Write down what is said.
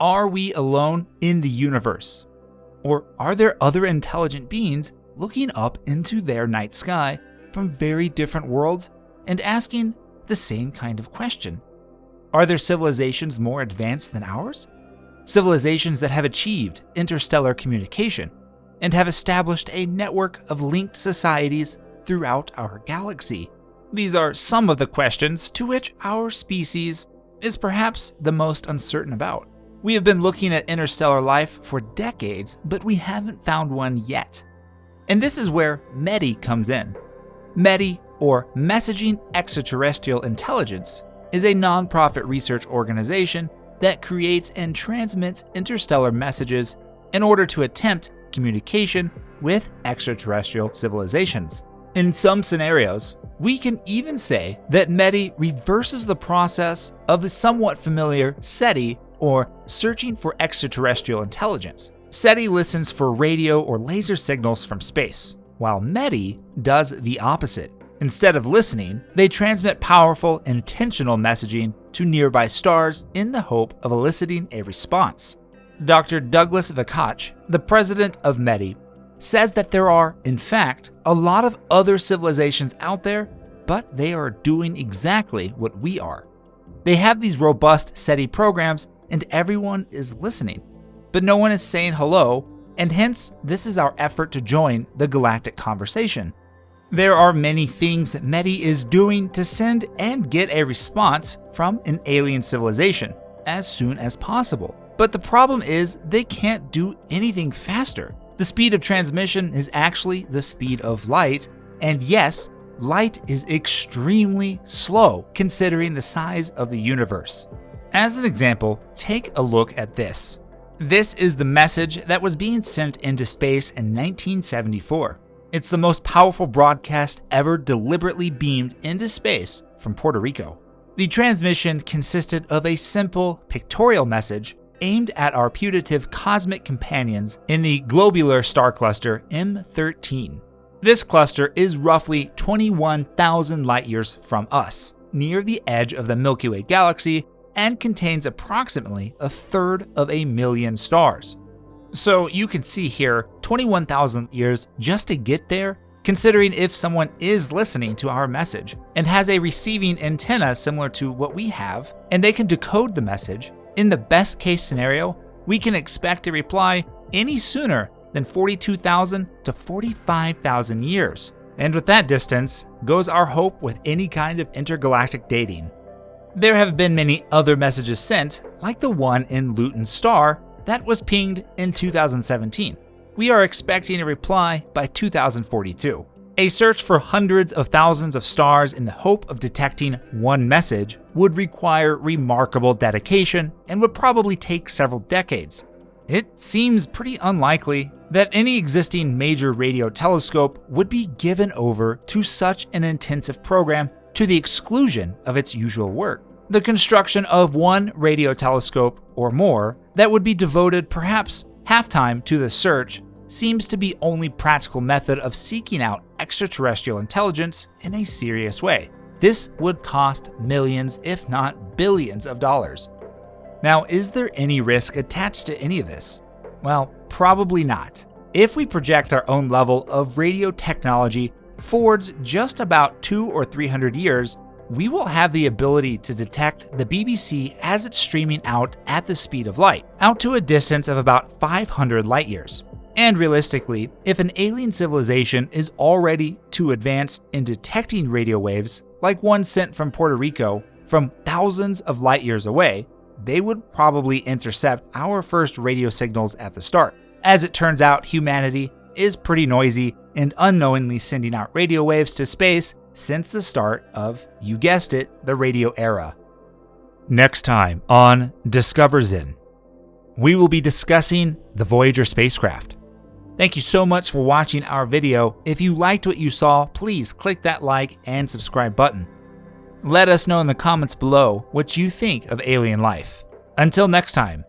Are we alone in the universe? Or are there other intelligent beings looking up into their night sky from very different worlds and asking the same kind of question? Are there civilizations more advanced than ours? Civilizations that have achieved interstellar communication and have established a network of linked societies throughout our galaxy? These are some of the questions to which our species is perhaps the most uncertain about. We have been looking at interstellar life for decades, but we haven't found one yet. And this is where METI comes in. METI, or Messaging Extraterrestrial Intelligence, is a nonprofit research organization that creates and transmits interstellar messages in order to attempt communication with extraterrestrial civilizations. In some scenarios, we can even say that METI reverses the process of the somewhat familiar SETI, or Searching for Extraterrestrial Intelligence. SETI listens for radio or laser signals from space, while METI does the opposite. Instead of listening, they transmit powerful, intentional messaging to nearby stars in the hope of eliciting a response. Dr. Douglas Vakach, the president of METI, says that there are, in fact, a lot of other civilizations out there, but they are doing exactly what we are. They have these robust SETI programs and everyone is listening, but no one is saying hello, and hence this is our effort to join the galactic conversation. There are many things that METI is doing to send and get a response from an alien civilization as soon as possible. But the problem is they can't do anything faster. The speed of transmission is actually the speed of light, and yes, light is extremely slow considering the size of the universe. As an example, take a look at this. This is the message that was being sent into space in 1974. It's the most powerful broadcast ever deliberately beamed into space from Puerto Rico. The transmission consisted of a simple pictorial message aimed at our putative cosmic companions in the globular star cluster M13. This cluster is roughly 21,000 light-years from us, near the edge of the Milky Way galaxy, and contains approximately 1/3 of a million stars. So you can see here 21,000 years just to get there, considering if someone is listening to our message and has a receiving antenna similar to what we have, and they can decode the message. In the best case scenario, we can expect a reply any sooner than 42,000 to 45,000 years. And with that distance goes our hope with any kind of intergalactic dating. There have been many other messages sent, like the one in Luton's star that was pinged in 2017. We are expecting a reply by 2042. A search for hundreds of thousands of stars in the hope of detecting one message would require remarkable dedication and would probably take several decades. It seems pretty unlikely that any existing major radio telescope would be given over to such an intensive program to the exclusion of its usual work. The construction of one radio telescope or more that would be devoted perhaps half-time to the search seems to be only practical method of seeking out extraterrestrial intelligence in a serious way. This would cost millions, if not billions of dollars. Now, is there any risk attached to any of this? Well, probably not. If we project our own level of radio technology forwards just about 200 or 300 years, we will have the ability to detect the BBC as it's streaming out at the speed of light, out to a distance of about 500 light years. And realistically, if an alien civilization is already too advanced in detecting radio waves, like one sent from Puerto Rico from thousands of light years away, they would probably intercept our first radio signals at the start. As it turns out, humanity is pretty noisy and unknowingly sending out radio waves to space since the start of, you guessed it, the radio era. Next time on Discover Zin, we will be discussing the Voyager spacecraft. Thank you so much for watching our video. If you liked what you saw, please click that like and subscribe button. Let us know in the comments below what you think of alien life. Until next time,